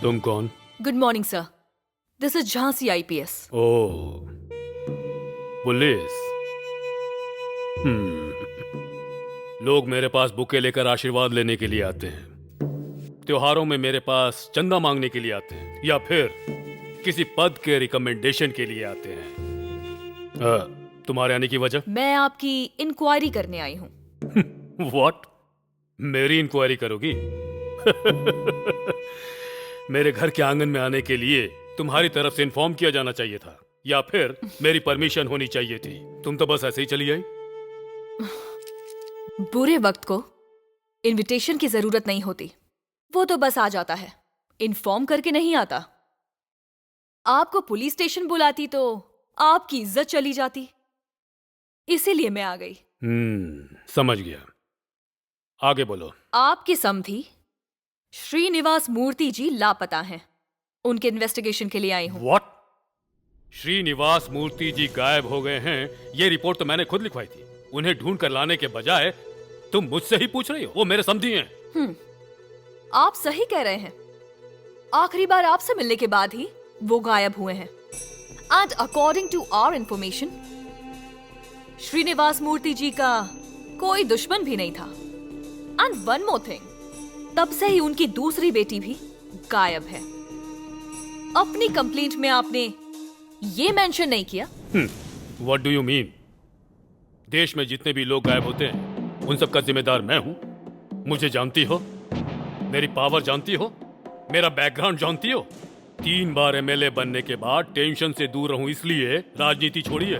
तुम कौन? Good morning sir, this is Jhansi IPS. Oh, police. लोग मेरे पास बुके लेकर आशीर्वाद लेने के लिए आते हैं, त्योहारों में मेरे पास चंदा मांगने के लिए आते हैं, या फिर किसी पद के रिकमेंडेशन के लिए आते हैं। तुम्हारे आने की वजह? मैं आपकी इंक्वायरी करने आई हूँ। व्हाट? मेरी इंक्वायरी करोगी? मेरे घर के आंगन में आने के लिए तुम्हारी तरफ से इन्फॉर्म किया जाना चाहिए था, या फिर मेरी परमिशन होनी चाहिए थी। तुम तो बस ऐसे ही चली आई। बुरे वक्त को इनविटेशन की जरूरत नहीं होती, वो तो बस आ जाता है, इन्फॉर्म करके नहीं आता। आपको पुलिस स्टेशन बुलाती तो आपकी इज्जत चली जाती, इसीलिए मैं आ गई। समझ गया, आगे बोलो। आपकी समधी श्रीनिवास मूर्ति जी लापता हैं, उनके इन्वेस्टिगेशन के लिए आई हूं। व्हाट? श्रीनिवास मूर्ति जी गायब हो गए हैं, ये रिपोर्ट तो मैंने खुद लिखवाई थी। उन्हें ढूंढ कर लाने के बजाय तुम मुझसे ही पूछ रही हो? वो मेरे समधी हैं। आप सही कह रहे हैं, आखिरी बार आपसे मिलने के बाद ही वो गायब हुए हैं। And according to our information, Srinivas Murthy ji का कोई दुश्मन भी नहीं था। एंड वन मोर थिंग, तब से ही उनकी दूसरी बेटी भी गायब है। अपनी कंप्लेंट में आपने ये मेंशन नहीं किया। What do you mean? देश में जितने भी लोग गायब होते हैं उन सब का जिम्मेदार मैं हूं। मुझे जानती हो, मेरी पावर जानती हो, मेरा बैकग्राउंड जानती हो। 3 बार एमएलए बनने के बाद टेंशन से दूर रहूं, इसलिए राजनीति छोड़ी है।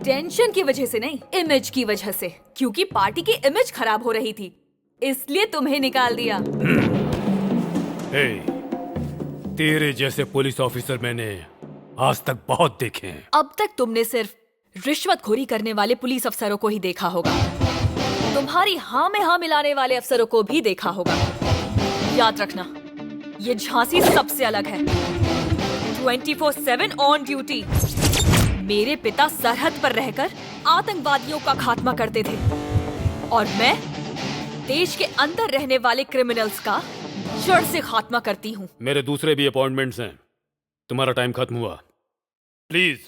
टेंशन की वजह से नहीं, इमेज की वजह से, क्योंकि पार्टी की इमेज खराब हो रही थी, इसलिए तुम्हें निकाल दिया। हे, तेरे जैसे पुलिस ऑफिसर मैंने आज तक बहुत देखे हैं। अब तक तुमने सिर्फ रिश्वतखोरी करने वाले पुलिस अफसरों को ही देखा होगा, तुम्हारी हाँ में हाँ मिलाने वाले अफसरों को भी देखा होगा। याद रखना, ये झांसी सबसे अलग है। 24/7 ऑन ड्यूटी। मेरे पिता सरहद पर रहकर आतंकवादियों का खात्मा करते थे, और मैं देश के अंदर रहने वाले क्रिमिनल्स का जड़ से खात्मा करती हूँ। मेरे दूसरे भी अपॉइंटमेंट्स हैं, तुम्हारा टाइम खत्म हुआ, प्लीज।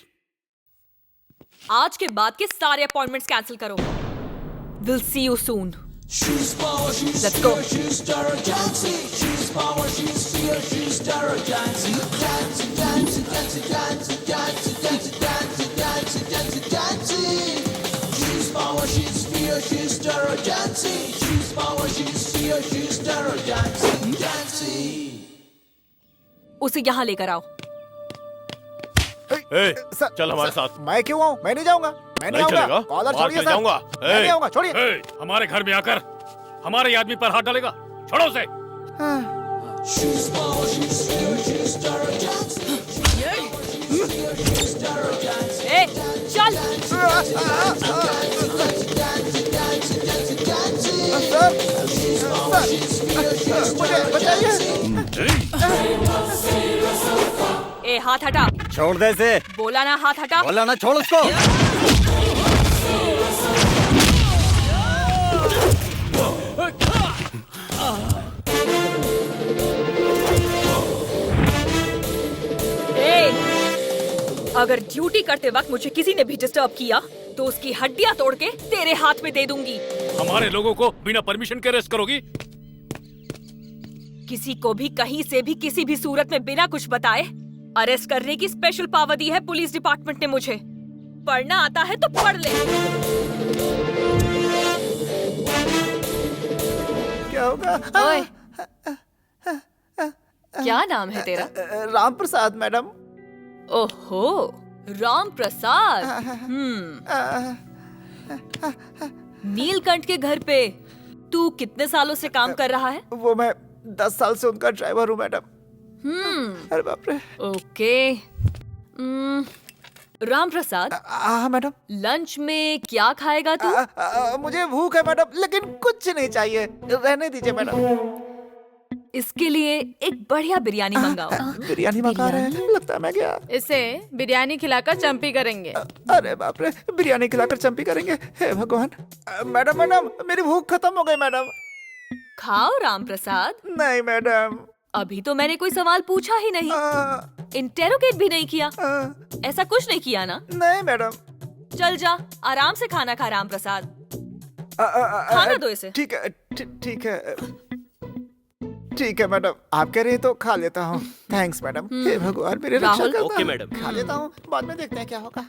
आज के बाद के सारे अपॉइंटमेंट्स कैंसिल करो। Will see you soon. Let's go. उसे यहाँ लेकर आओ। चल हमारे साथ। मैं क्यों आऊँ? मैं नहीं जाऊंगा। मैं नहीं चलेगा। कॉलर छोड़िए सर। जाऊंगा। मैं नहीं आऊंगा, छोड़िए। हमारे घर में आकर हमारे आदमी पर हाथ डालेगा, छोड़ो उसे। चल। मुझे बचाइए। ए, हाथ हटा। छोड़ दे इसे। बोला ना हाथ हटा। बोला ना, छोड़ उसको। अगर ड्यूटी करते वक्त मुझे किसी ने भी डिस्टर्ब किया तो उसकी हड्डियां तोड़ के तेरे हाथ में दे दूंगी। हमारे लोगों को बिना परमिशन के अरेस्ट करोगी? किसी को भी कहीं से भी किसी भी सूरत में बिना कुछ बताए अरेस्ट करने की स्पेशल पावर दी है पुलिस डिपार्टमेंट ने मुझे। पढ़ना आता है तो पढ़ ले। क्या होगा? ओए, क्या नाम है तेरा? राम प्रसाद मैडम। ओहो, राम प्रसाद। नीलकंठ के घर पे तू कितने सालों से काम कर रहा है? वो मैं 10 साल से उनका ड्राइवर हूँ मैडम। अरे बाप रे। ओके। राम प्रसाद। हाँ मैडम। लंच में क्या खाएगा तू? मुझे भूख है मैडम, लेकिन कुछ नहीं चाहिए, रहने दीजिए मैडम। इसके लिए एक बढ़िया बिरयानी मंगाओ। बिरयानी मंगा रहे हैं? लगता है मैं क्या इसे बिरयानी खिलाकर चंपी करेंगे। अरे बाप रे, बिरयानी खिलाकर चंपी करेंगे? हे भगवान। मैडम मेरी भूख खत्म हो गई मैडम। खाओ राम प्रसाद। नहीं मैडम। अभी तो मैंने कोई सवाल पूछा ही नहीं, आ, इंटेरोगेट भी नहीं किया। आ, ऐसा कुछ नहीं किया ना? नहीं मैडम। चल जा, आराम से खाना खा राम प्रसाद। खाना दो इसे। ठीक है, ठीक है, ठीक है मैडम, आप कह रही हैं तो खा लेता हूँ। Thanks madam. हे भगवान मेरी रक्षा राहुल। करना। Okay, madam. खा लेता हूँ, बाद में देखते हैं क्या होगा।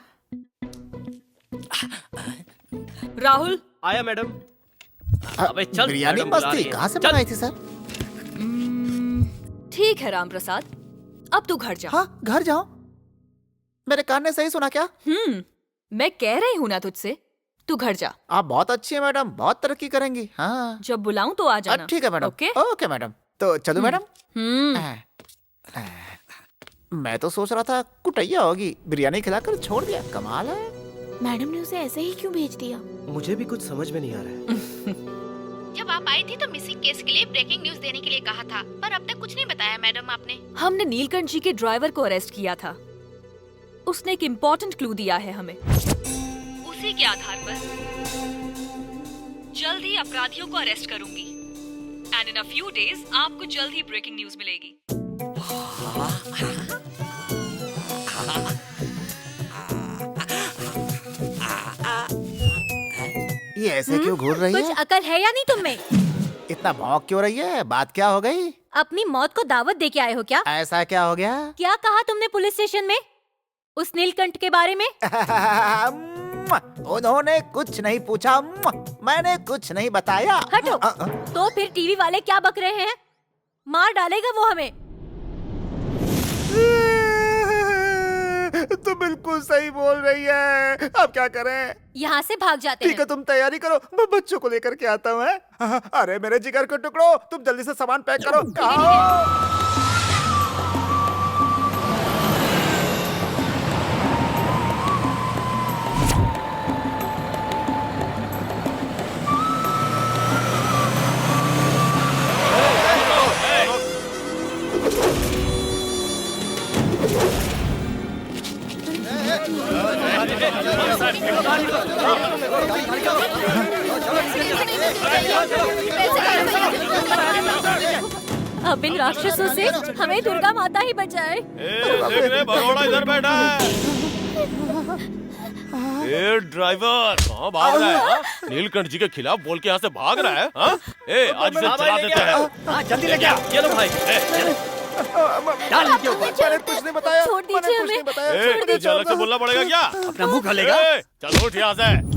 राहुल, आया मैडम। अबे चल, बिरयानी मैडम बुला मस्त थी, रही है। कहाँ से चल। बनाई थी सर? ठीक है राम प्रसाद, अब तू घर जा। हाँ, घर जाओ। मेरे कान ने सही सुना क्या? मैं कह रही हूँ ना तुझसे, तू घर जा। आप बहुत अच्छी है मैडम, बहुत तरक्की करेंगी। हाँ जब बुलाऊं तो आ जाना। ठीक है मैडम। ओके? ओके मैडम, तो चलो मैडम। हम्म। मैं तो सोच रहा था कुटैया होगी, बिरयानी खिलाकर छोड़ दिया। कमाल है। मैडम ने उसे ऐसे ही क्यों भेज दिया? मुझे भी कुछ समझ में नहीं आ रहा है। जब आप आई थी तो मिसिंग केस के लिए ब्रेकिंग न्यूज देने के लिए कहा था, पर अब तक कुछ नहीं बताया मैडम आपने। हमने नीलकंठ जी के ड्राइवर को अरेस्ट किया था। उसने एक इम्पोर्टेंट क्लू दिया है हमें। उसी के आधार पर जल्द ही अपराधियों को अरेस्ट करूंगी। And in a few days आपको जल्द ही ब्रेकिंग न्यूज मिलेगी। ये ऐसे क्यों घूर रही कुछ है? अकल है या नहीं तुम में? इतना भौंक क्यों रही है? बात क्या हो गई? अपनी मौत को दावत दे के आए हो क्या? ऐसा क्या हो गया? क्या कहा तुमने पुलिस स्टेशन में उस नीलकंठ के बारे में? उन्होंने कुछ नहीं पूछा, मैंने कुछ नहीं बताया। हटो। तो फिर टीवी वाले क्या बक रहे हैं? मार डालेगा वो हमें। तो बिल्कुल सही बोल रही है। अब क्या करें? यहाँ से भाग जाते ठीक है, हैं। तुम तैयारी करो, मैं बच्चों को लेकर के आता हूँ। अरे मेरे जिगर के टुकड़ो, तुम जल्दी से सामान पैक करो। कहाँ हो? अब इन राक्षसों से हमें दुर्गा माता ही बचाए। देख रहे भगोड़ा इधर बैठा है। ए ड्राइवर, कहाँ भाग रहा है? हाँ? नीलकंठ जी के खिलाफ बोल के यहाँ से भाग रहा है? हाँ? ए आज इसे चला देते हैं। जल्दी लेके आ। ये लो भाई। डाल इनके ऊपर। मैंने कुछ नहीं बताया। छोड़ दीजिए मैंने कुछ हमें। नहीं बताया। ए, छोड़ दीजिए। तुझे अलग से बोलना पड़ेगा क्या? अपना मुंह खोलेगा। ए, चल उठ यहाँ से।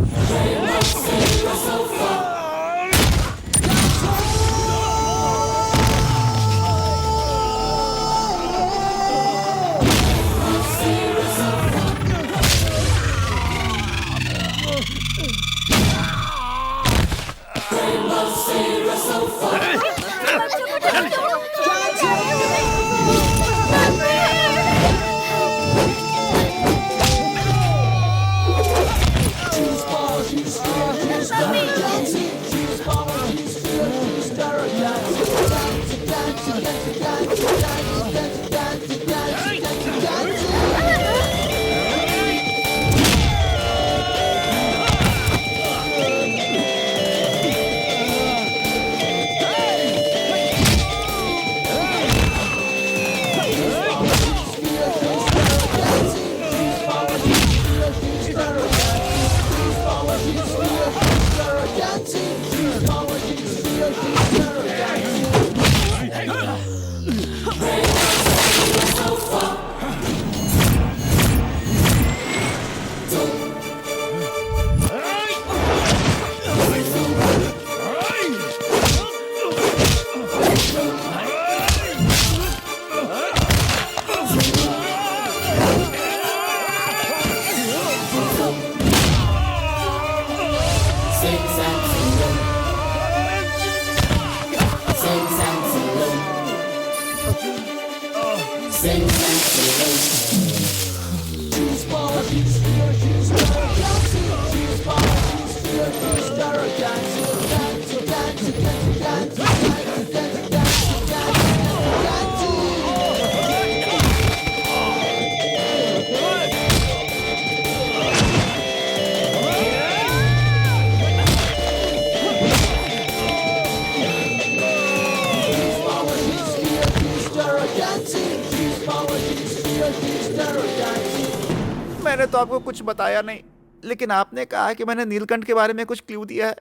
मैंने तो आपको कुछ बताया नहीं, लेकिन आपने कहा कि मैंने नीलकंठ के बारे में कुछ क्लू दिया है।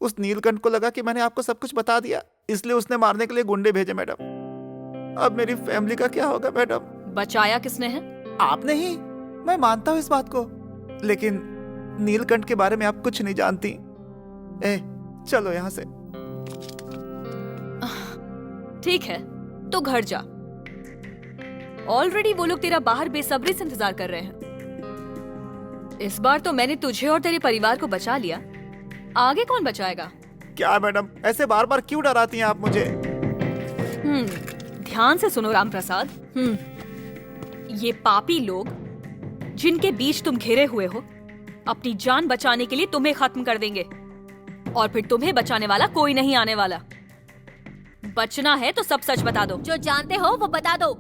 उस नीलकंठ को लगा कि मैंने आपको सब कुछ बता दिया, इसलिए उसने मारने के लिए गुंडे भेजे मैडम। अब मेरी फैमिली का क्या होगा मैडम? बचाया किसने है? आपने ही। मैं मानता हूँ इस बात को, लेकिन नीलकंठ के बारे में आप कुछ नहीं जानती। चलो यहाँ से। ठीक है, तो घर जा। ऑलरेडी वो लोग तेरा बाहर बेसब्री से इंतजार कर रहे हैं। इस बार तो मैंने तुझे और तेरे परिवार को बचा लिया, आगे कौन बचाएगा? क्या मैडम, ऐसे बार बार क्यों डराती हैं आप मुझे? ध्यान से सुनो राम प्रसाद। ये पापी लोग जिनके बीच तुम घिरे हुए हो, अपनी जान बचाने के लिए तुम्हें खत्म कर देंगे, और फिर तुम्हें बचाने वाला कोई नहीं आने वाला। बचना है तो सब सच बता दो। जो जानते हो वो बता दो।